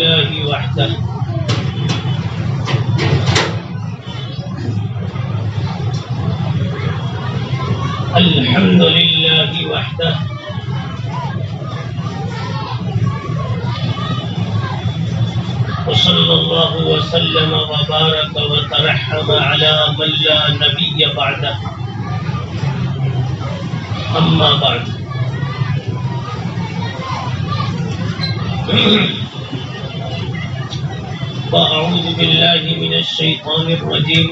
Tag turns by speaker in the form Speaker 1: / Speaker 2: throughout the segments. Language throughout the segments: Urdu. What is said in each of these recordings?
Speaker 1: لله وحده الحمد لله وحده وصلى الله وسلم وبارك وترحم على من لا نبي بعده أما بعد فأعوذ بالله من الشيطان الرجيم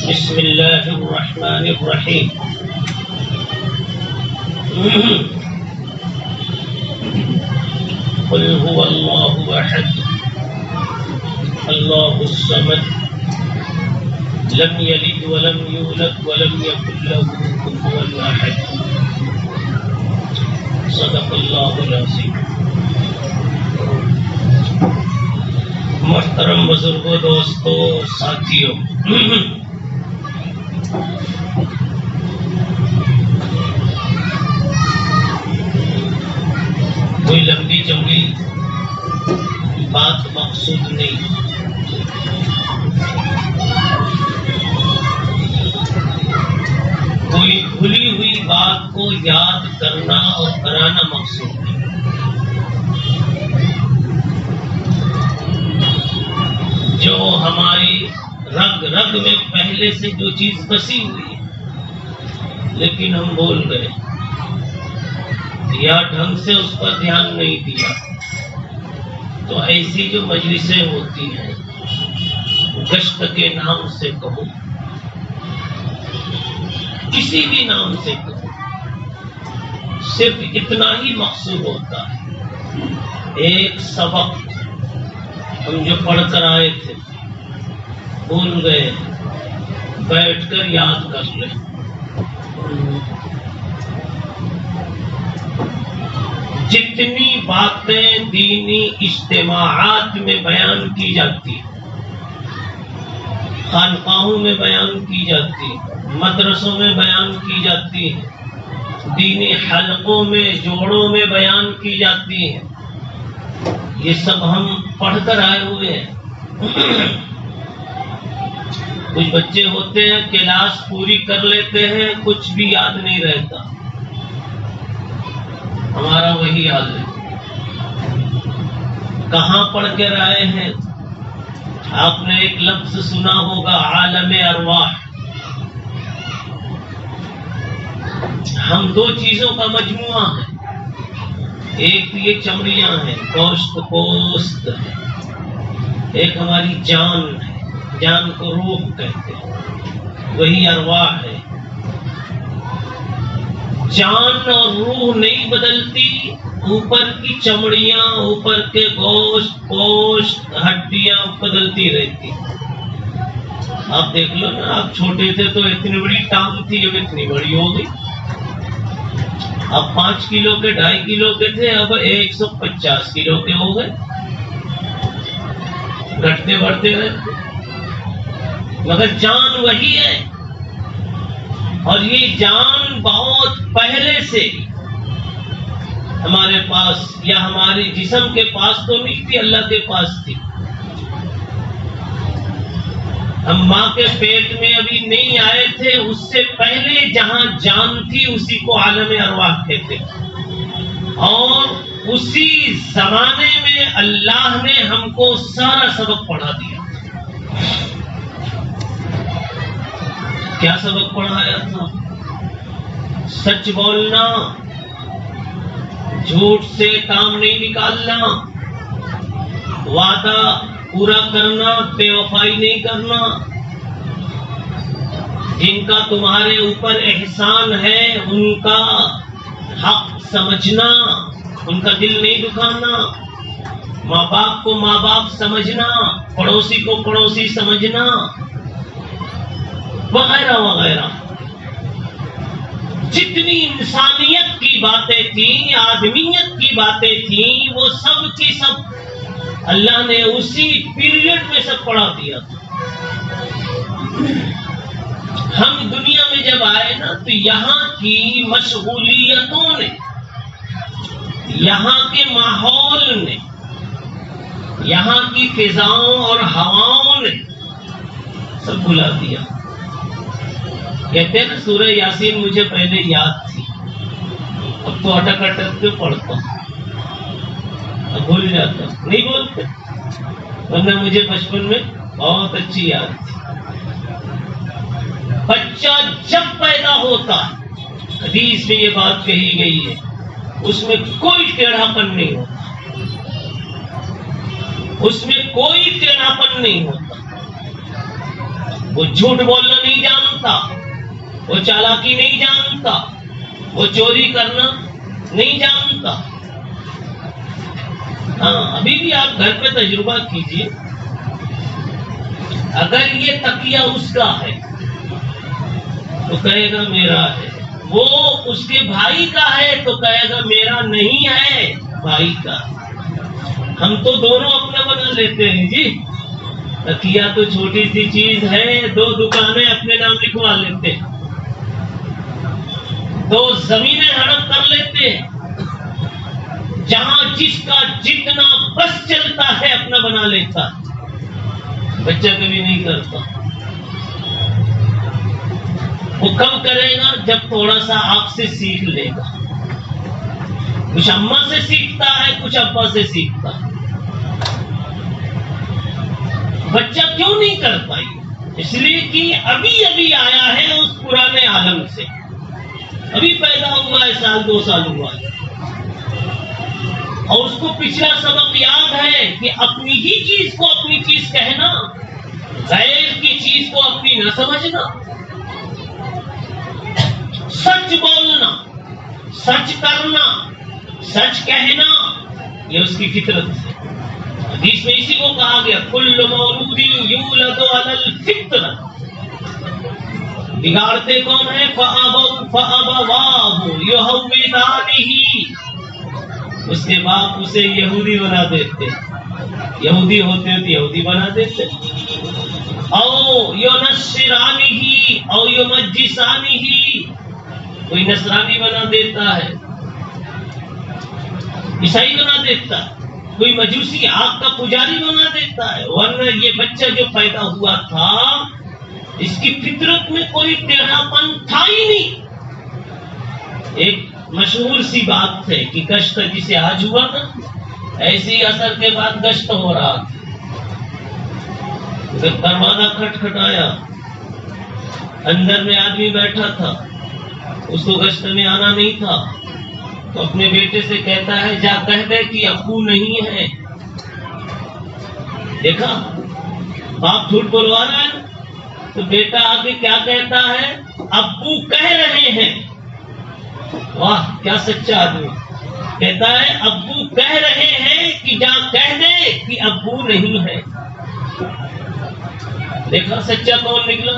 Speaker 1: بسم الله الرحمن الرحيم قل هو الله أحد الله الصمد لم يلد ولم يولد ولم يكن له كفوا أحد صدق الله العظيم. محترم بزرگوں، دوستوں، ساتھیوں، کوئی لمبی چمڑی بات مقصود نہیں، کوئی بھولی ہوئی بات کو یاد کرنا اور کرانا مقصود نہیں. جو ہماری رگ رگ میں پہلے سے جو چیز بسی ہوئی ہے لیکن ہم بھول گئے یا ڈھنگ سے اس پر دھیان نہیں دیا، تو ایسی جو مجلسیں ہوتی ہیں گشت کے نام سے کہو، کسی بھی نام سے کہو، صرف اتنا ہی مقصود ہوتا ہے. ایک سبق ہم جو پڑھ کر آئے تھے بھول گئے، بیٹھ کر یاد کر لیں. جتنی باتیں دینی اجتماعات میں بیان کی جاتی ہیں، خانقاہوں میں بیان کی جاتی ہیں، مدرسوں میں بیان کی جاتی ہیں، دینی حلقوں میں جوڑوں میں بیان کی جاتی ہیں، یہ سب ہم پڑھ کر آئے ہوئے ہیں. کچھ بچے ہوتے ہیں کلاس پوری کر لیتے ہیں، کچھ بھی یاد نہیں رہتا. ہمارا وہی حال ہے. کہاں پڑھ کر آئے ہیں؟ آپ نے ایک لفظ سنا ہوگا، عالم ارواح. ہم دو چیزوں کا مجموعہ ہے، ایک یہ چمڑیاں ہیں، گوشت پوست ہے، ایک ہماری جان ہے، جان کو روح کہتے ہیں، وہی ارواح ہے. جان اور روح نہیں بدلتی، اوپر کی چمڑیاں، اوپر کے گوشت پوست ہڈیاں بدلتی رہتی. آپ دیکھ لو نا، آپ چھوٹے تھے تو اتنی بڑی ٹانگ تھی، اب اتنی بڑی ہو گئی. اب 5 کلو کے 2.5 کلو کے تھے، اب 150 کلو کے ہو گئے. گھٹتے بڑھتے رہتے، مگر جان وہی ہے. اور یہ جان بہت پہلے سے ہمارے پاس یا ہمارے جسم کے پاس تو نہیں تھی، اللہ کے پاس تھی. ہم ماں کے پیٹ میں ابھی نہیں آئے تھے، اس سے پہلے جہاں جان تھی اسی کو عالم ارواح کہتے. اور اسی زمانے میں اللہ نے ہم کو سارا سبق پڑھا دیا. کیا سبق پڑھایا تھا؟ سچ بولنا، جھوٹ سے کام نہیں نکالنا، وعدہ پورا کرنا، بے وفائی نہیں کرنا، جن کا تمہارے اوپر احسان ہے ان کا حق سمجھنا، ان کا دل نہیں دکھانا، ماں باپ کو ماں باپ سمجھنا، پڑوسی کو پڑوسی سمجھنا، وغیرہ وغیرہ. جتنی انسانیت کی باتیں تھیں، آدمیت کی باتیں تھیں، وہ سب کی سب اللہ نے اسی پیریڈ میں سب پڑھا دیا تھا. ہم دنیا میں جب آئے نا تو یہاں کی مشغولیتوں نے یہاں کے ماحول نے، یہاں کی فضاؤں اور ہواؤں نے سب بلا دیا. کہتے ہیں نا سورہ یاسین مجھے پہلے یاد تھی، اب تو اٹک اٹک کے پڑھتا ہوں، اب بھول جاتا ہوں. نہیں بولتے، ورنہ مجھے بچپن میں بہت اچھی یاد تھی. بچہ جب پیدا ہوتا ہے، حدیث میں یہ بات کہی گئی ہے، اس میں کوئی ٹیڑھا پن نہیں ہوتا، اس میں کوئی ٹیڑھا پن نہیں ہوتا. وہ جھوٹ بولنا نہیں جانتا، وہ چالاکی نہیں جانتا، وہ چوری کرنا نہیں جانتا. ہاں ابھی بھی آپ گھر پہ تجربہ کیجیے، اگر یہ تکیہ اس کا ہے تو کہے گا میرا ہے، وہ اس کے بھائی کا ہے تو کہے گا میرا نہیں ہے، بھائی کا. ہم تو دونوں اپنا بنا لیتے ہیں جی. تکیہ تو چھوٹی سی چیز ہے، 2 دکانیں اپنے نام لکھوا لیتے ہیں، 2 زمینیں ہڑپ کر لیتے ہیں. جہاں جس کا جتنا بس چلتا ہے اپنا بنا لیتا ہے. بچہ کبھی نہیں کرتا. وہ کم کرے گا جب تھوڑا سا آپ سے سیکھ لے گا. کچھ اماں سے سیکھتا ہے، کچھ ابا سے سیکھتا ہے. بچہ کیوں نہیں کرتا یہ؟ اس لیے کہ ابھی ابھی آیا ہے اس پرانے عالم سے، ابھی پیدا ہوا ہے، 1-2 سال ہوا ہے، اور اس کو پچھلا سبق یاد ہے کہ اپنی ہی چیز کو اپنی چیز کہنا، غیر کی چیز کو اپنی نہ سمجھنا. سچ بولنا، سچ کرنا، سچ کہنا، یہ اس کی فطرت ہے. حدیث میں اسی کو کہا گیا کل مولود یولد علی الفطرہ. بگاڑتے کون ہے؟ فَأَبَوَاهُ يُهَوِّدَانِهِ. اس کے باپ اسے یہودی بنا دیتے، یہودی ہوتے تو یہودی بنا دیتے، او یُنَصِّرَانِهِ او یُمَجِّسَانِهِ. کوئی نصرانی بنا دیتا ہے، عیسائی بنا دیتا ہے، کوئی مجوسی آگ کا پجاری بنا دیتا ہے. ورنہ یہ بچہ جو پیدا ہوا تھا اس کی فطرت میں کوئی ٹیڑھا پن تھا ہی نہیں. ایک مشہور سی بات ہے کہ گشت جسے آج ہوا نا، ایسے ہی اثر کے بعد گشت ہو رہا تھا. جب دروازہ کھٹکھٹایا، اندر میں آدمی بیٹھا تھا، اس کو گشت میں آنا نہیں تھا، تو اپنے بیٹے سے کہتا ہے جا کہہ دے کہ ابو نہیں ہے. دیکھا باپ جھوٹ بولوا رہا ہے، تو بیٹا آگے کیا کہتا ہے؟ ابو کہہ رہے ہیں. واہ کیا سچا آدمی. کہتا ہے ابو کہہ رہے ہیں کہ جا کہہ دے کہ ابو نہیں ہے. دیکھا سچا کون نکلا؟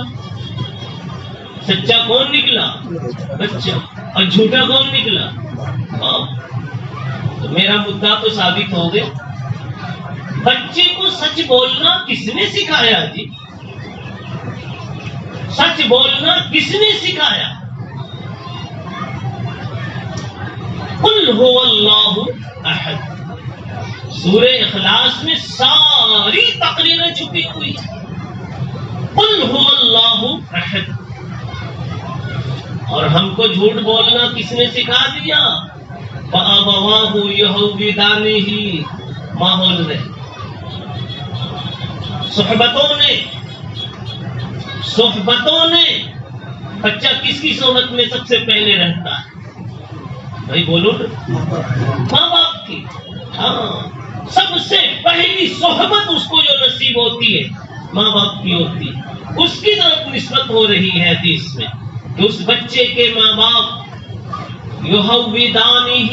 Speaker 1: سچا کون نکلا؟ بچہ. اور جھوٹا کون نکلا؟ تو میرا مدعا تو ثابت ہو گیا. بچے کو سچ بولنا کس نے سکھایا جی؟ سچ بولنا کس نے سکھایا؟ قل هو اللہ احد. سورہ اخلاص میں ساری تقریریں چھپی ہوئی. قل هو اللہ احد. اور ہم کو جھوٹ بولنا کس نے سکھا دیا؟ فَأَبَوَاهُ يُهَوِّدَانِهِ. ماحول نے، صحبتوں نے. بچہ کس کی صحبت میں سب سے پہلے رہتا ہے؟ بھائی بولو نا، ماں باپ کی. ہاں سب سے پہلی صحبت اس کو جو نصیب ہوتی ہے ماں باپ کی ہوتی ہے. اس کی طرف نسبت ہو رہی ہے حدیث میں کہ اس بچے کے ماں باپ یُہَوِّدَانِهِ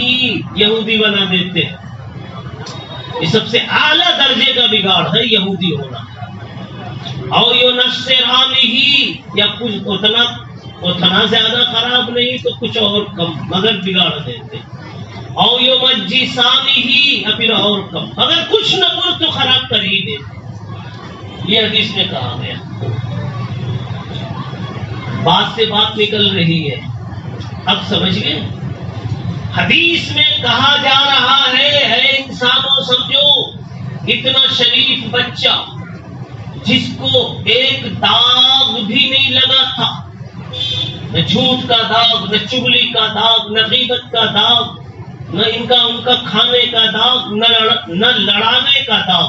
Speaker 1: یہودی بنا دیتے ہیں. یہ سب سے اعلیٰ درجے کا بگاڑ ہے یہودی ہونا. او یُنَصِّرَانِهِ یا کچھ اتنا زیادہ خراب نہیں تو کچھ اور کم مگر بگاڑ دیتے. او یُمَجِّسَانِهِ یا پھر اور کم، اگر کچھ نہ کچھ تو خراب کر ہی دیتے. یہ حدیث میں کہا گیا. بات سے بات نکل رہی ہے، اب سمجھ گئے؟ حدیث میں کہا جا رہا ہے انسانوں سمجھو، اتنا شریف بچہ جس کو ایک داغ بھی نہیں لگا تھا، نہ جھوٹ کا داغ، نہ چغلی کا داغ، نہ غیبت کا داغ، نہ ان کا کھانے کا داغ، نہ لڑانے کا داغ.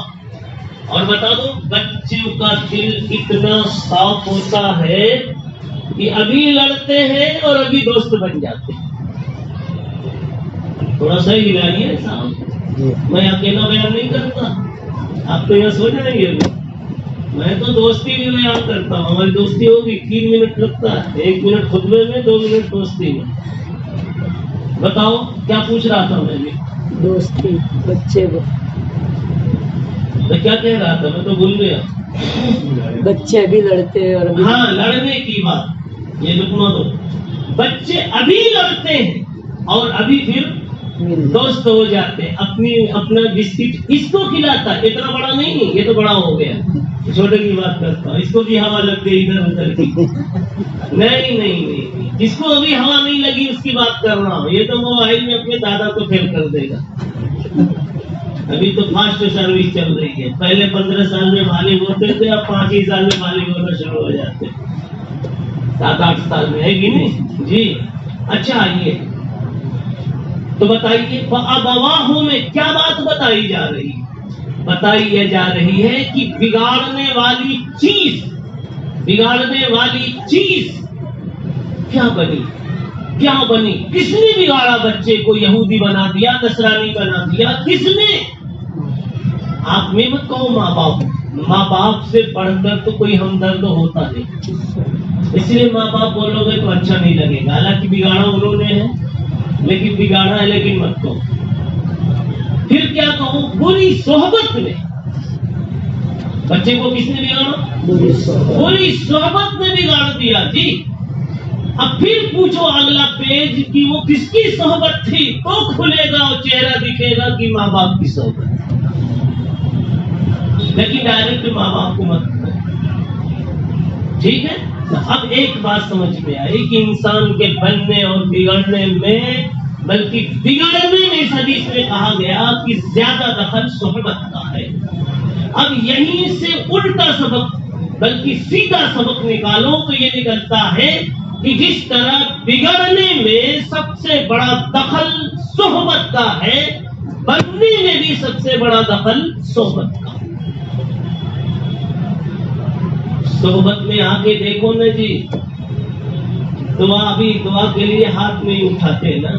Speaker 1: اور بتا دو بچوں کا دل اتنا صاف ہوتا ہے کہ ابھی لڑتے ہیں اور ابھی دوست بن جاتے ہیں. تھوڑا سا ہی ہلائیے صاحب، میں اکیلا بیان نہیں کرتا، آپ تو یہاں سو جائیں گے. میں تو دوستی بھی بیان کرتا ہوں. ہماری دوستی ہوگی 3 منٹ لگتا ہے، 1 منٹ خطبے میں، 2 منٹ دوستی میں. بتاؤ کیا پوچھ رہا تھا میں بھی؟
Speaker 2: دوستی بچے کو
Speaker 1: میں کیا کہہ رہا تھا، میں تو بھول گیا.
Speaker 2: بچے ابھی لڑتے ہیں اور
Speaker 1: ہاں لڑنے کی بات، یہ لکما دو. بچے ابھی لڑتے ہیں اور ابھی پھر دوست ہو جاتے ہیں. اپنا بسکٹ اس کو کھلاتا، اتنا بڑا نہیں، یہ تو بڑا ہو گیا، چھوٹے کی بات کرتا ہوں. اس کو بھی ہوا لگ گئی ادھر ادھر کی. نہیں، جس کو ابھی ہوا نہیں لگی اس کی بات کر رہا ہوں. یہ تو موبائل میں اپنے دادا کو فیل کر دے گا. ابھی تو فاسٹ سروس چل رہی ہے. پہلے 15 سال میں بالغ ہوتے تھے، اب 5 ہی سال میں بالغ ہونا شروع ہو جاتے، 7-8 سال میں ہے کہ نہیں جی. اچھا آئیے تو بتائیے فَأَبَوَاهُ میں کیا بات بتائی جا رہی ہے؟ بتائی جا رہی ہے کہ بگاڑنے والی چیز کیا بنی؟ کس نے بگاڑا بچے کو؟ یہودی بنا دیا، نصرانی بنا دیا، کس نے؟ آپ میں مت کہو ماں باپ سے بڑھ کر تو کوئی ہمدرد ہوتا نہیں، اس لیے ماں باپ بولو گے تو اچھا نہیں لگے گا. حالانکہ بگاڑا انہوں نے ہے، لیکن بگاڑا ہے لیکن مت کہو. پھر کیا کہوں؟ بری صحبت میں بچے کو کس نے بگاڑا؟ بری صحبت نے بگاڑ دیا جی. اب پھر پوچھو اگلا پیج کہ وہ کس کی صحبت تھی، تو کھلے گا اور چہرہ دکھے گا کہ ماں باپ کی صحبت. لیکن ڈائریکٹ ماں باپ کو مت کرو. ٹھیک ہے. اب ایک بات سمجھ میں آئی کہ انسان کے بننے اور بگڑنے میں، بلکہ بگڑنے میں اس حدیث میں کہا گیا کہ زیادہ دخل صحبت کا ہے. اب یہیں سے الٹا سبق بلکہ سیدھا سبق نکالو تو یہ نکلتا ہے کہ جس طرح بگڑنے میں سب سے بڑا دخل صحبت کا ہے، بننے میں بھی سب سے بڑا دخل صحبت کا. صحبت میں آ کے دیکھو نا جی، دعا کے لیے ہاتھ نہیں اٹھاتے نا.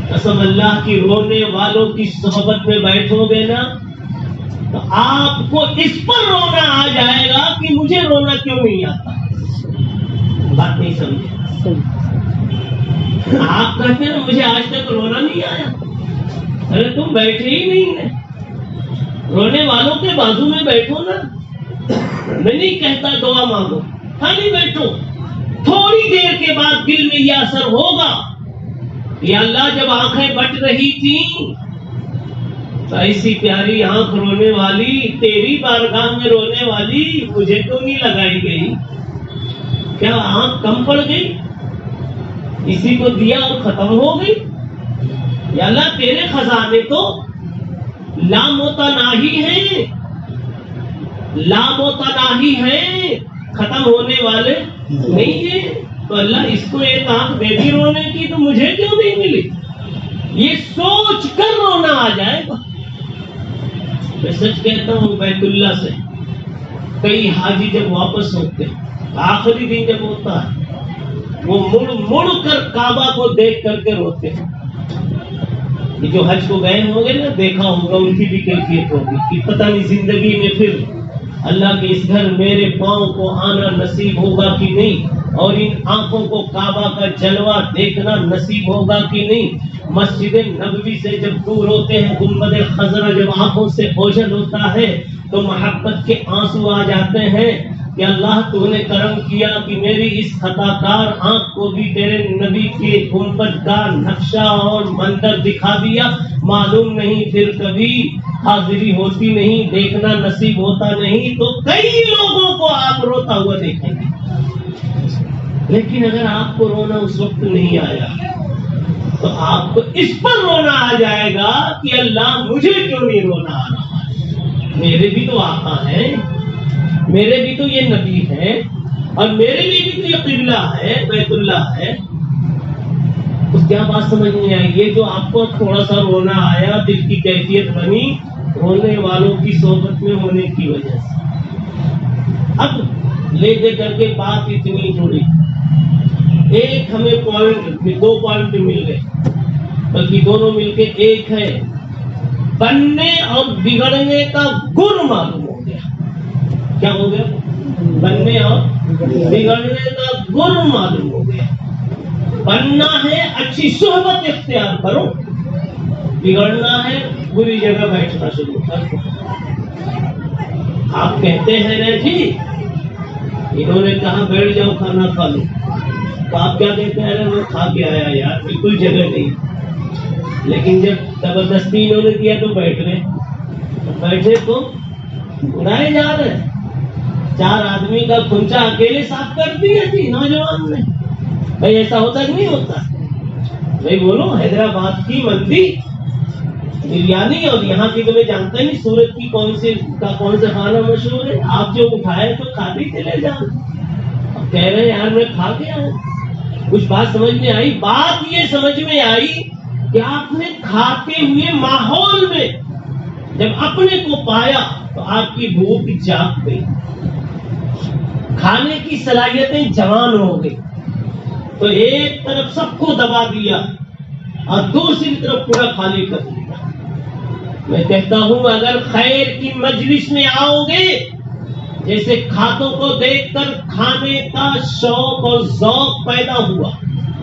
Speaker 1: قسم اللہ کی، رونے والوں کی صحبت میں بیٹھو گے نا تو آپ کو اس پر رونا آ جائے گا کہ مجھے رونا کیوں نہیں آتا. بات نہیں سمجھے؟ آپ کہتے ہیں مجھے آج تک رونا نہیں آیا. ارے تم بیٹھے ہی نہیں ہے، رونے والوں کے بازو میں بیٹھو نا. میں نہیں کہتا دعا مانگو، خالی بیٹھو. تھوڑی دیر کے بعد دل میں یہ اثر ہوگا، یا اللہ جب آنکھیں بٹ رہی تھیں تو ایسی پیاری آنکھ رونے والی، تیری بارگاہ میں رونے والی مجھے تو نہیں لگائی گئی. کیا آنکھ کم پڑ گئی؟ اسی کو دیا اور ختم ہو گئی. یا اللہ تیرے خزانے تو لامتناہی ہیں، لامتناہی ہیں، ختم ہونے والے نہیں ہیں. تو اللہ اس کو ایک آنکھ دے دی رونے کی تو مجھے کیوں نہیں ملی؟ یہ سوچ کر رونا آ جائے گا. میں سچ کہتا ہوں، بیت اللہ سے کئی حاجی جب واپس ہوتے ہیں، آخری دن جب ہوتا ہے، وہ مڑ کر کعبہ کو دیکھ کر کے روتے ہیں. یہ جو حج کو گئے ہوں گے نا، دیکھا ہوگا ان کی بھی کیفیت ہوگی کہ پتہ نہیں زندگی میں پھر اللہ کے اس گھر میرے پاؤں کو آنا نصیب ہوگا کہ نہیں، اور ان آنکھوں کو کعبہ کا جلوہ دیکھنا نصیب ہوگا کہ نہیں. مسجد نبوی سے جب دور ہوتے ہیں، گنبد خضرا جب آنکھوں سے اوجھل ہوتا ہے تو محبت کے آنسو آ جاتے ہیں کہ اللہ تو نے کرم کیا کہ میری اس خطا کار آنکھ کو بھی تیرے نبی کے گنبد کا نقشہ اور منظر دکھا دیا. معلوم نہیں پھر کبھی حاضری ہوتی نہیں، دیکھنا نصیب ہوتا نہیں. تو کئی لوگوں کو آپ روتا ہوا دیکھیں گے، لیکن اگر آپ کو رونا اس وقت نہیں آیا تو آپ کو اس پر رونا آ جائے گا کہ اللہ مجھے کیوں نہیں رونا آ رہا ہے؟ میرے بھی تو آقا ہیں، میرے بھی تو یہ نبی ہیں، اور میرے لیے بھی تو یہ قبلہ ہے، بیت اللہ ہے۔ تو کیا بات سمجھ نہیں آئی؟ یہ جو آپ کو تھوڑا سا رونا آیا، دل کی کیفیت بنی رونے والوں کی صحبت میں ہونے کی وجہ سے۔ اب لے دے کر کے بات اتنی جڑی، ایک ہمیں پوائنٹ، 2 پوائنٹ مل گئے، بلکہ دونوں مل کے ایک ہے، بننے اور بگڑنے کا گن معلوم ہو گیا۔ کیا ہو گیا؟ بننے اور بگڑنے کا گن معلوم ہو گیا۔ بننا ہے اچھی صحبت اختیار کرو، بگڑنا ہے بری جگہ بیٹھنا شروع کرو۔ آپ کہتے ہیں نا جی، انہوں نے کہا بیٹھ جاؤ کھانا کھا لو، تو آپ کیا کہتے ہیں؟ میں کھا کے آیا یار، بالکل جگہ نہیں۔ لیکن جب زبردستی انہوں نے کیا تو بیٹھ گئے، بیٹھے تو اڑائے جا رہے۔ 4 آدمی کا کھنچا اکیلے صاف کر دیا جی نوجوان نے۔ بھائی ایسا ہوتا کہ نہیں ہوتا؟ بھائی بولو، حیدرآباد کی مندی بریانی اور یہاں کی تو میں جانتا نہیں سورت کی کون سے کھانا مشہور ہے۔ آپ جو اٹھائے تو کھاتے چلے جاؤ، اب کہہ رہے ہیں یار میں کھا کے آؤں۔ کچھ بات سمجھ میں آئی؟ بات یہ سمجھ میں آئی کہ آپ نے کھاتے ہوئے ماحول میں جب اپنے کو پایا تو آپ کی بھوک جاگ گئی، کھانے کی صلاحیتیں جوان ہو گئی، تو ایک طرف سب کو دبا دیا اور دوسری طرف پورا خالی کر دیا۔ میں کہتا ہوں اگر خیر کی مجلس میں آؤ گے، جیسے کھاتوں کو دیکھ کر کھانے کا شوق اور ذوق پیدا ہوا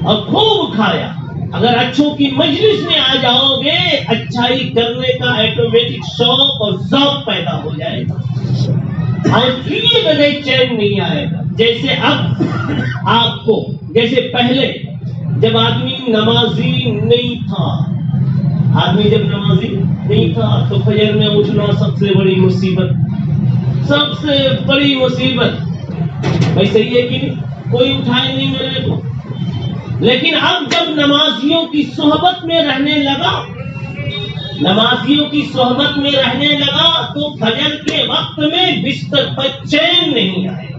Speaker 1: اور خوب کھایا، اگر اچھوں کی مجلس میں آ جاؤ گے اچھائی کرنے کا آٹومیٹک شوق اور ذوق پیدا ہو جائے گا، اور یہ بغیر چین نہیں آئے گا۔ جیسے اب آپ کو، جیسے پہلے جب آدمی نمازی نہیں تھا، آدمی جب نمازی نہیں تھا تو فجر میں اٹھنا سب سے بڑی مصیبت، سب سے بڑی مصیبت۔ بھائی صحیح ہے کہ نہیں؟ کوئی اٹھائے نہیں میرے کو۔ لیکن اب جب نمازیوں کی صحبت میں رہنے لگا، نمازیوں کی صحبت میں رہنے لگا تو فجر کے وقت میں بستر پر چین نہیں آئے۔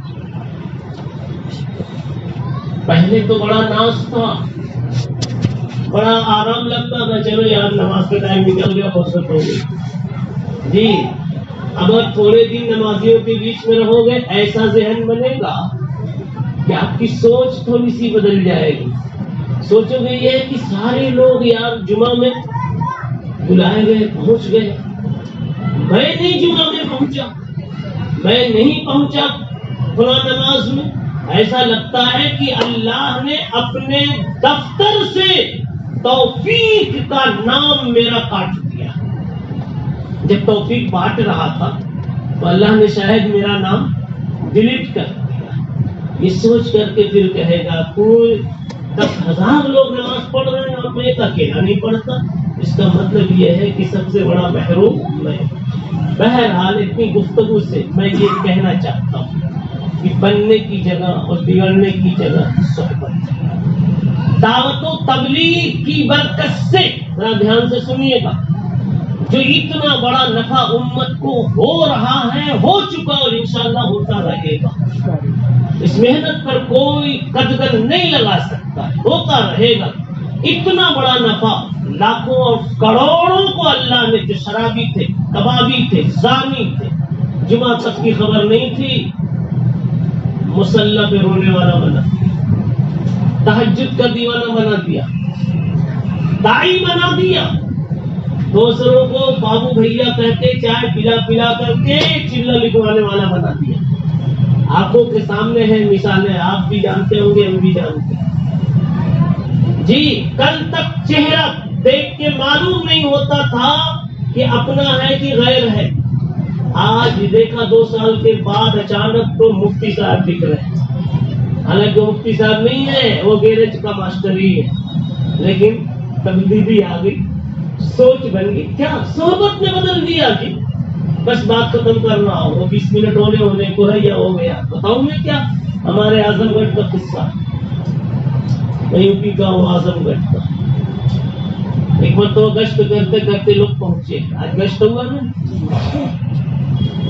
Speaker 1: پہلے تو بڑا ناز تھا، بڑا آرام لگتا تھا، چلو یار نماز کا ٹائم نکل گیا، فرصت ہو گئی جی۔ اگر تھوڑے دن نمازیوں کے بیچ میں رہو گے ایسا ذہن بنے گا کہ آپ کی سوچ تھوڑی سی بدل جائے گی۔ سوچو گے یہ کہ سارے لوگ یار جمعہ میں بلائے گئے، پہنچ گئے، میں نہیں جمعہ میں پہنچا، میں نہیں پہنچا فلاں نماز میں۔ ایسا لگتا ہے کہ اللہ نے اپنے دفتر سے توفیق کا نام میرا کاٹ دیا۔ جب توفیق بانٹ رہا تھا تو اللہ نے شاید میرا نام ڈیلیٹ کر دیا۔ یہ سوچ کر کے پھر کہے گا کوئی 10,000 لوگ نماز پڑھ رہے ہیں اور میں اکیلا نہیں پڑھتا، اس کا مطلب یہ ہے کہ سب سے بڑا محروم میں۔ بہرحال اتنی گفتگو سے میں یہ کہنا چاہتا ہوں کہ بننے کی جگہ اور بگڑنے کی جگہ صحبت۔ دعوت و تبلیغ کی برکت سے، ذرا دھیان سے سنیے گا، جو اتنا بڑا نفع امت کو ہو رہا ہے، ہو چکا اور انشاءاللہ ہوتا رہے گا، اس محنت پر کوئی قدر نہیں لگا سکتا، ہوتا رہے گا۔ اتنا بڑا نفع لاکھوں اور کروڑوں کو اللہ نے، جو شرابی تھے، کبابی تھے، زانی تھے، جمعہ تک کی خبر نہیں تھی، مصلی پہ رونے والا بنا دیا، تہجد کا دیوانہ بنا دیا، داعی بنا دیا، دوسروں کو بابو بھیا کہہ کے چائے پلا پلا کر کے چلہ لکھوانے والا بنا دیا۔ آنکھوں کے سامنے ہے مثالیں، آپ بھی جانتے ہوں گے، ہم بھی جانتے ہیں جی۔ کل تک چہرہ دیکھ کے معلوم نہیں ہوتا تھا کہ اپنا ہے کہ غیر ہے، آج دیکھا 2 سال کے بعد اچانک تو مفتی صاحب دکھ رہے ہیں، حالانکہ مفتی صاحب نہیں ہے، وہ گیرج کا ماسٹر ہی ہے، لیکن تبدیلی آ گئی، سوچ بن گئی۔ کیا صحبت نے بدل دیا جی؟ بس بات ختم کرنا ہو، وہ 20 منٹ ہونے کو ہے یا ہو گیا؟ بتاؤں میں کیا ہمارے اعظم گڑھ کا قصہ، میں یو پی کا ہوں، اعظم گڑھ کا ایک مرتبہ گشت کرتے کرتے لوگ پہنچے. آج گشت ہوا نا,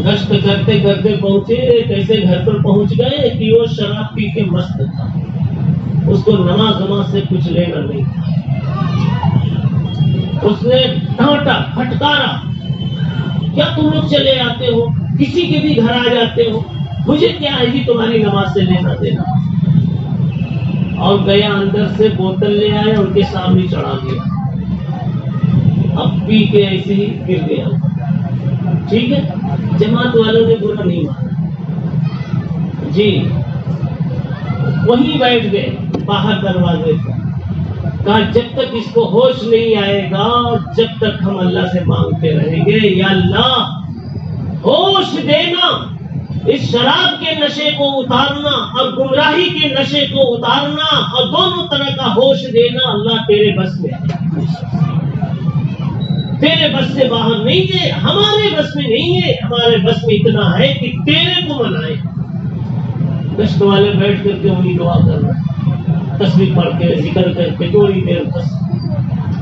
Speaker 1: گشت کرتے کرتے پہنچے, کیسے گھر پر پہنچ گئے کہ وہ شراب پی کے مست تھا, اس کو نماز نماز سے کچھ لینا نہیں تھا. اس نے ڈانٹا پھٹکارا, کیا تم لوگ چلے آتے ہو, کسی کے بھی گھر آ جاتے ہو, مجھے کیا ہے جی تمہاری نماز سے لینا دینا. اور گیا اندر سے بوتل لے آیا, ان کے سامنے چڑھا دیا, اب پی کے ایسے ہی گر گیا. ٹھیک ہے, جماعت والوں نے برا نہیں مانا جی, وہیں بیٹھ گئے باہر دروازے پر. کہا جب تک اس کو ہوش نہیں آئے گا, جب تک ہم اللہ سے مانگتے رہیں گے, یا اللہ ہوش دینا, اس شراب کے نشے کو اتارنا اور گمراہی کے نشے کو اتارنا, اور دونوں طرح کا ہوش دینا اللہ تیرے بس میں ہے. تیرے بس سے باہر نہیں ہے, ہمارے بس میں نہیں ہے, ہمارے بس میں اتنا ہے کہ تیرے کو منائے. گشت والے بیٹھ کر کے انہیں دعا کر رہے ہیں, تسبیح پڑھ کے ذکر کر کے تھوڑی دیر بس.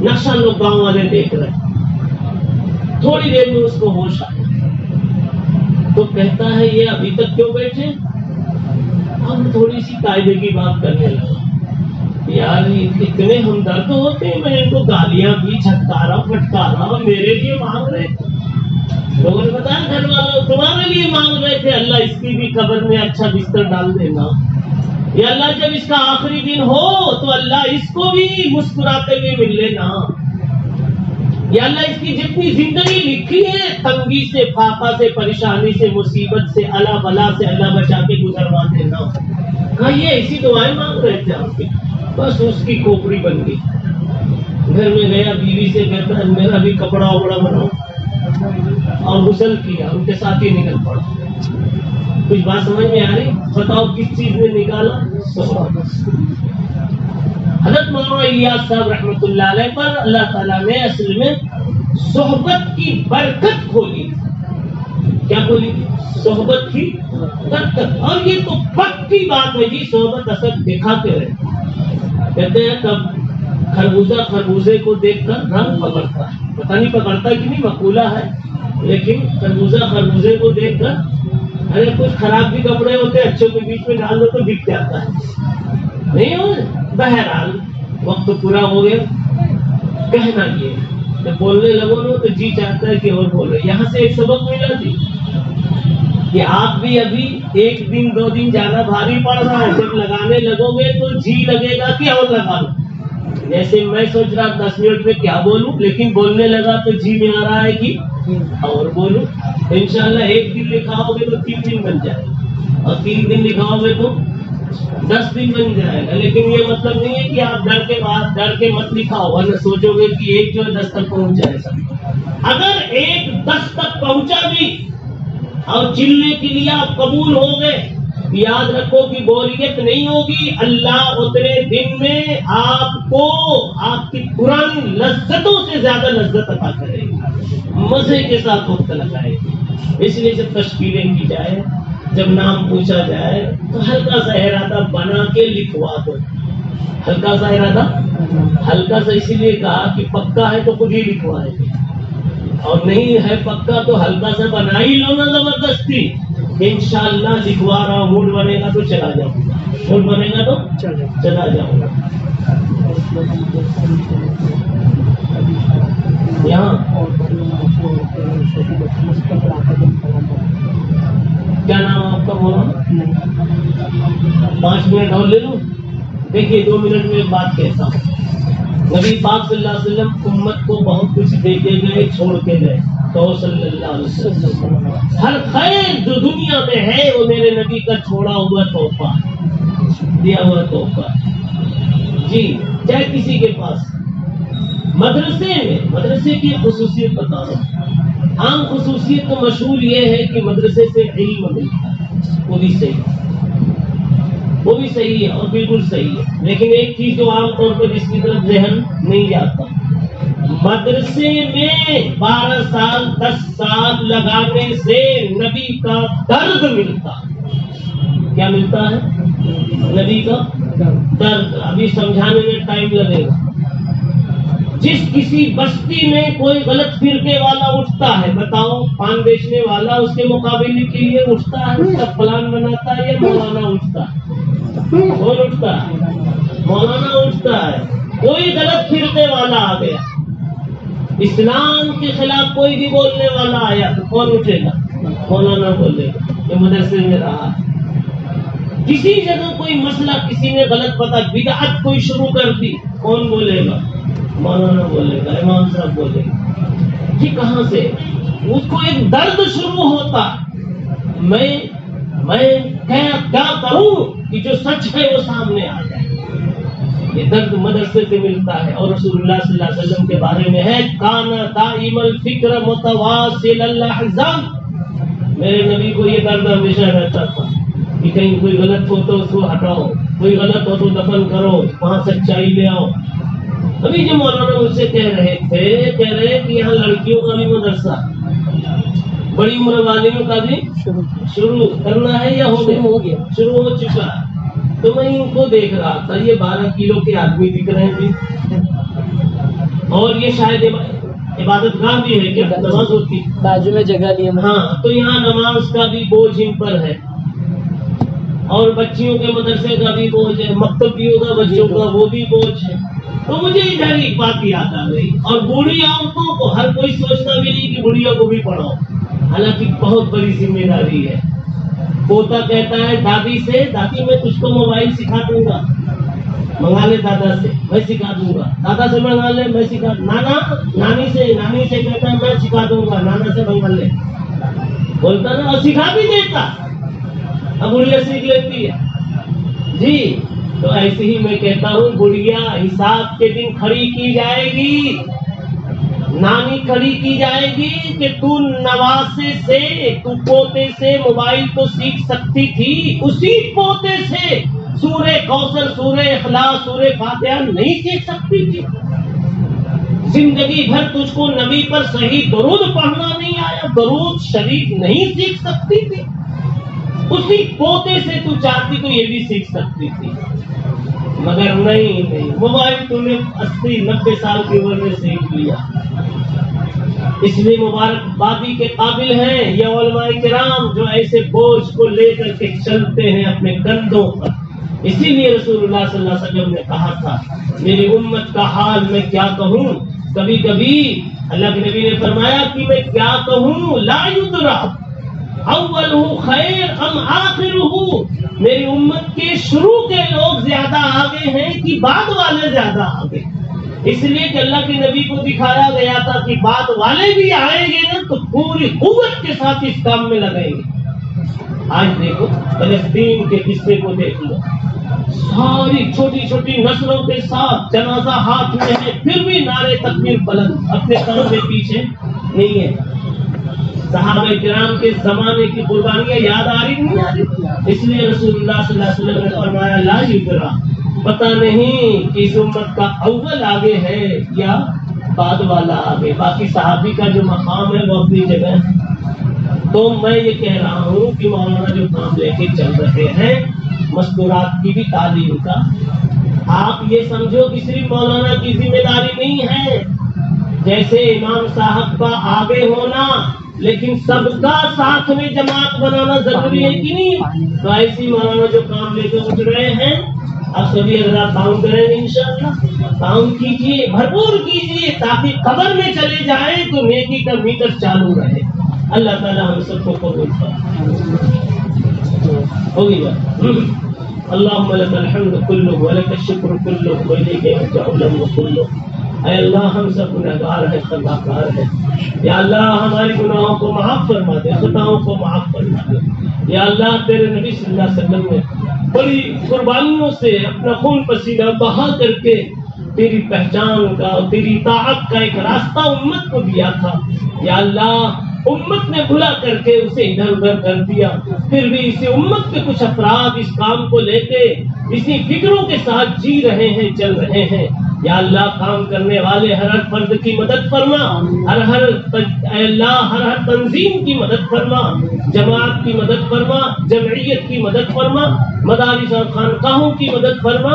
Speaker 1: نقشہ لوگ گاؤں والے دیکھ رہے ہیں. تھوڑی دیر میں اس کو ہوش آیا تو کہتا ہے یہ ابھی تک کیوں بیٹھے. ہم تھوڑی سی قاعدے کی بات کرنے لگا, یار اتنے ہمدرد ہوتے ہیں, میں ان کو گالیاں بھی جھٹکارا پھٹکارا, میرے لیے مانگ رہے تھے. لوگوں نے بتایا گھر والوں تمہارے لیے مانگ رہے تھے, اللہ اس کی بھی قبر میں اچھا بستر ڈال دینا, یا اللہ جب اس کا آخری دن ہو تو اللہ اس کو بھی مسکراتے ہوئے مل لینا, یا اللہ اس کی جتنی زندگی لکھی ہے تنگی سے, فاقہ سے, پریشانی سے, مصیبت سے, اللہ بلا سے اللہ بچا کے گزروا دینا. کہا یہ ایسی دعائیں مانگ رہے تھے آپ کے. بس اس کی کھوپڑی بن گئی. گھر میں گیا, بیوی سے کہتا ہے میرا بھی کپڑا وپڑا بناؤ, اور غسل کیا, ان کے ساتھ ہی نکل پڑا. کچھ بات سمجھ میں آ رہی؟ بتاؤ کس چیز نے نکالا؟ حضرت مولانا الیاس صاحب رحمۃ اللہ علیہ پر اللہ تعالیٰ نے اصل میں صحبت کی برکت کھولی. کیا کھولی؟ صحبت کی برکت. اور یہ تو پکی بات ہے جی, صحبت اثر دکھاتے رہے. کہتے ہیں کب خربوزہ خربوزے کو دیکھ کر رنگ پکڑتا ہے, پتہ نہیں پکڑتا کہ نہیں, مقولہ ہے, لیکن خربوزہ خربوزے کو دیکھ کر, ارے کچھ خراب بھی کپڑے ہوتے ہیں, اچھوں کے بیچ میں ڈال دو تو دکھ جاتا ہے, نہیں ہو. بہرحال وقت پورا ہو گیا. کہنا یہ جب بولنے لگو نا تو جی چاہتا ہے کہ اور بولے. یہاں سے ایک سبق ملا جی کہ آپ بھی ابھی ایک دن دو دن زیادہ بھاری پڑ رہا ہے, جب لگانے لگو گے تو جی لگے گا کہ اور لگا لو. جیسے میں سوچ رہا 10 منٹ میں کیا بولوں, لیکن بولنے لگا تو جی میں آ رہا ہے کہ اور بولوں. انشاءاللہ ایک دن لکھاؤ گے تو 3 دن بن جائے گا, اور 3 دن لکھاؤ گے تو 10 دن بن جائے گا. لیکن یہ مطلب نہیں ہے کہ آپ ڈر کے مت لکھاؤ, ورنہ سوچو گے کہ ایک جو 10 تک پہنچ جائے گا. اگر ایک 10 تک پہنچا بھی اور چلنے کے لیے آپ قبول ہو گئے, یاد رکھو کہ بوریت نہیں ہوگی. اللہ اتنے دن میں آپ کو آپ کی پرانی لذتوں سے زیادہ لذت عطا کرے گی, مزے کے ساتھ وقت لگائے گی. اس لیے جب تشکیلیں کی جائے, جب نام پوچھا جائے تو ہلکا سا ارادہ بنا کے لکھوا دو. ہلکا سا ارادہ, ہلکا سا اسی لیے کہا کہ پکا ہے تو خود ہی لکھوائے, اور نہیں ہے پکا تو ہلکا سا بنا ہی لو نا زبردستی. انشاءاللہ لکھوا رہا ہوں, موڈ بنے گا تو چلا جاؤں گا, موڈ بنے گا تو چلا جاؤں گا. یہاں کیا نام آپ کا بولا؟ 5 منٹ اور لے لوں. دیکھیے 2 منٹ میں ایک بات کہتا ہوں. نبی پاک صلی اللہ علیہ وسلم امت کو بہت کچھ دے کے گئے, چھوڑ کے گئے. تو صلی اللہ علیہ وسلم ہر خیر جو دنیا میں ہے وہ میرے نبی کا چھوڑا ہوا تحفہ, دیا ہوا تحفہ جی. چاہے کسی کے پاس مدرسے کی خصوصیت بتا رہا ہوں. عام خصوصیت تو مشہور یہ ہے کہ مدرسے سے علم ملتا ہے, وہ بھی صحیح ہے اور بالکل صحیح ہے. لیکن ایک چیز جو عام طور پر جس کی طرف ذہن نہیں جاتا, مدرسے میں 12 سال 10 سال لگانے سے نبی کا درد ملتا. کیا ملتا ہے؟ نبی کا درد. ابھی سمجھانے میں ٹائم لگے گا. جس کسی بستی میں کوئی غلط فرقے والا اٹھتا ہے، بتاؤ پان بیچنے والا اس کے مقابلے کے لیے اٹھتا ہے، اس کا پلان بناتا ہے یا مولانا اٹھتا ہے؟ کون اٹھتا ہے؟ مولانا اٹھتا ہے۔ کوئی غلط فرقے والا آ گیا، اسلام کے خلاف کوئی بھی بولنے والا آیا تو کون اٹھے گا؟ مولانا بولے گا کہ مدرسے میں رہا۔ کسی جگہ کوئی مسئلہ کسی نے غلط پتا، بدعت کوئی شروع کر دی، کون بولے گا؟ مولانا بولے گا، امام صاحب بولے گا۔ یہ کہاں سے؟ اس کو ایک درد شروع ہوتا، میں کیا کروں کہ جو سچ ہے وہ سامنے آ جائے۔ یہ درد مدرسے سے ملتا ہے، اور رسول اللہ صلی اللہ علیہ وسلم کے بارے میں ہے کان دائم الفکر متواصل الاحزان۔ میرے نبی کو یہ درد ہمیشہ رہتا تھا کہ کہیں کوئی غلط ہو تو اس کو ہٹاؤ، کوئی غلط ہو تو دفن کرو، وہاں سچائی لے آؤ۔ ابھی جو مولانا مجھ سے کہہ رہے کہ یہاں لڑکیوں کا بھی مدرسہ، بڑی عمر والیوں کا بھی شروع کرنا ہے یا ہو گیا؟ شروع ہو چکا ہے۔ تو میں ان کو دیکھ رہا تھا، یہ 12 کلو کے آدمی دکھ رہے ہیں، اور یہ شاید عبادت گاہ بھی ہے، کیا نماز ہوتی
Speaker 2: بازو میں جگہ لی؟
Speaker 1: ہاں، تو یہاں نماز کا بھی بوجھ ان پر ہے، اور بچیوں کے مدرسے کا بھی بوجھ ہے، مکتب بھی ہوگا بچوں کا، وہ بھی بوجھ ہے۔ تو مجھے ادھر ایک بات یاد آ گئی، اور بوڑھی عورتوں کو ہر کوئی سوچتا بھی نہیں کہ بڑھیا کو بھی پڑھاؤ، حالانکہ بہت بڑی ذمہ داری ہے۔ پوتا کہتا ہے دادی سے، دادی میں تجھ کو موبائل سکھا دوں گا، منگا لے دادا سے، میں سکھا دوں گا، دادا سے منگا لے، میں سکھا، نانی سے کہتا ہے میں سکھا دوں گا، نانا سے منگا لے، بولتا نا، اور سکھا بھی دیتا، اب بڑھیا سیکھ لیتی ہے جی۔ تو ایسے ہی میں کہتا ہوں، بڑھیا حساب کے دن کھڑی کی جائے گی، نانی کھڑی کی جائے گی کہ تو نواسے سے، تو پوتے سے موبائل تو سیکھ سکتی تھی، اسی پوتے سے سورہ کوثر، سورہ اخلاص، سورہ فاتحہ نہیں سیکھ سکتی تھی؟ زندگی بھر تجھ کو نبی پر صحیح درود پڑھنا نہیں آیا، درود شریف نہیں سیکھ سکتی تھی؟ اسی پوتے سے تو چاہتی تو یہ بھی سیکھ سکتی تھی، مگر نہیں، موبائل تم نے 80-90 سال کی عمر میں سیکھ لیا۔ اس لیے مبارکبادی کے قابل ہیں یہ علماء کرام جو ایسے بوجھ کو لے کر کے چلتے ہیں اپنے کندھوں پر۔ اسی لیے رسول اللہ صلی اللہ علیہ وسلم نے کہا تھا، میری امت کا حال میں کیا کہوں، کبھی کبھی اللہ کے نبی نے فرمایا کہ میں کیا کہوں، لا یدرا اولہ خیر ام آخرہ، میری امت کے شروع کے لوگ زیادہ آگے ہیں کہ بعد والے زیادہ آگے، اس لیے کہ اللہ کے نبی کو دکھایا گیا تھا کہ بعد والے بھی آئیں گے نا تو پوری قوت کے ساتھ اس کام میں لگیں گے۔ آج دیکھو فلسطین کے قصے کو دیکھ لو، ساری چھوٹی چھوٹی نسلوں کے ساتھ جنازہ ہاتھ میں ہے، پھر بھی نعرے تکبیر بلند، اپنے سر سے پیچھے نہیں ہے۔ صحابہ کرام کے زمانے کی قربانیاں یاد آ رہی نہیں آ رہی؟ اس لیے رسول اللہ صلی اللہ علیہ وسلم نے فرمایا لا یدرا، پتہ نہیں کہ اس امت کا اول آگے ہے یا بعد والا آگے۔ باقی صحابی کا جو مقام ہے وہ اپنی جگہ ہے۔ تو میں یہ کہہ رہا ہوں کہ مولانا جو کام لے کے چل رہے ہیں مستورات کی بھی تعلیم کا، آپ یہ سمجھو کہ صرف مولانا کی ذمہ داری نہیں ہے، جیسے امام صاحب کا آگے ہونا لیکن سب کا ساتھ میں جماعت بنانا ضروری ہے کہ نہیں؟ تو ایسی مولانا جو کام لے کے اٹھ رہے ہیں، آپ سبھی حضرات تعاون کریں گے انشاءاللہ، تعاون کیجیے، بھرپور کیجیے، تاکہ قبر میں چلے جائیں تو نیکی کا میٹر چالو رہے۔ اللہ تعالیٰ ہم سب کو قبول کرے۔ ہوگی بات، اللہم لک الحمد کلہ ولک الشکر کلہ والیک یرجع الامر کلہ۔ اے اللہ ہم سب گنہگار ہیں، خطا کار ہیں، یا اللہ ہمارے گناہوں کو معاف فرما دے، خطاؤں کو معاف فرما دے۔ یا اللہ تیرے نبی صلی اللہ علیہ وسلم نے بڑی قربانیوں سے اپنا خون پسینہ بہا کر کے تیری پہچان کا، تیری طاعت کا ایک راستہ امت کو دیا تھا، یا اللہ امت نے بھلا کر کے اسے ادھر ادھر کر دیا، پھر بھی اسی امت کے کچھ افراد اس کام کو لے کے اسی فکروں کے ساتھ جی رہے ہیں، چل رہے ہیں۔ یا اللہ کام کرنے والے ہر فرد کی مدد فرما، اے اللہ ہر تنظیم کی مدد فرما، جماعت کی مدد فرما، جمعیت کی مدد فرما، مدارس اور خانقاہوں کی مدد فرما۔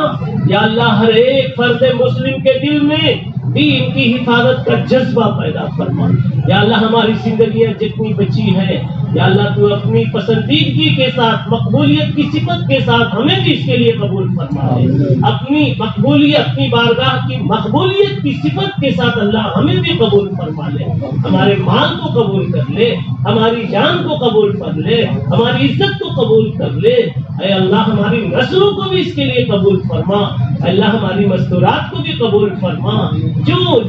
Speaker 1: یا اللہ ہر ایک فرد مسلم کے دل میں دین کی حفاظت کا جذبہ پیدا فرما. یا اللہ ہماری زندگیاں جتنی بچی ہیں یا اللہ تو اپنی پسندیدگی کے ساتھ مقبولیت کی صفت کے ساتھ ہمیں بھی اس کے لیے قبول فرما لے. اپنی مقبولیت اپنی بارگاہ کی مقبولیت کی صفت کے ساتھ اللہ ہمیں بھی قبول فرما لے. ہمارے مال کو قبول کر لے, ہماری جان کو قبول کر لے, ہماری عزت کو قبول کر لے. اے اللہ ہماری نسلوں کو بھی اس کے لیے قبول فرما. اللہ ہماری مستورات کو بھی قبول فرما. جو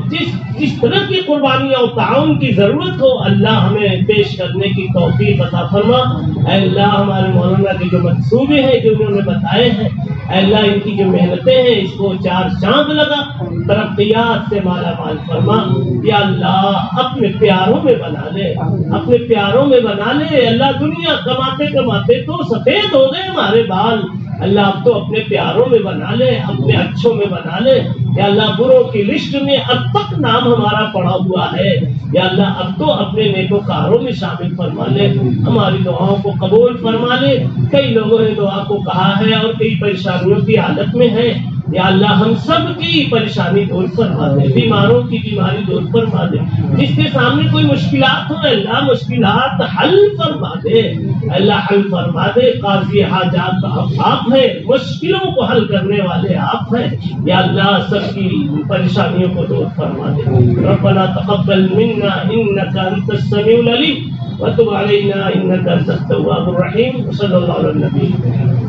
Speaker 1: جس طرح کی قربانی اور تعاون کی ضرورت ہو اللہ ہمیں پیش کرنے کی توفیق عطا فرما. اے اللہ ہمارے مولانا کے جو منصوبے ہیں جو انہوں نے بتائے ہیں اے اللہ ان کی جو محنتیں ہیں اس کو چار چاند لگا, ترقیات سے مالا مال فرما. یا اللہ اپنے پیاروں میں بنا لے, اپنے پیاروں میں بنا لے. اللہ دنیا کماتے کماتے تو سفید ہو گئے ہمارے بال. اللہ اب تو اپنے پیاروں میں بنا لے, اپنے اچھوں میں بنا لے. یا اللہ بروں کی لسٹ میں اب تک نام ہمارا پڑا ہوا ہے. یا اللہ اب تو اپنے نیکوکاروں میں شامل فرما لے, ہماری دعاؤں کو قبول فرما لے. کئی لوگوں نے دعا کو کہا ہے اور کئی پریشانیوں کی حالت میں ہے. یا اللہ ہم سب کی پریشانی دور فرما دے, بیماروں کی بیماری دور فرما دے. جس کے سامنے کوئی مشکلات ہو اللہ مشکلات حل فرما دے. اللہ حل فرما دے. قاضی حاجات آپ ہیں, مشکلوں کو حل کرنے والے آپ ہیں. یا اللہ سب کی پریشانیوں کو دور فرما دے. ربنا تقبل منا انك انت السميع العليم وتب علينا انك انت التواب الرحيم. صلی اللہ علیہ وسلم.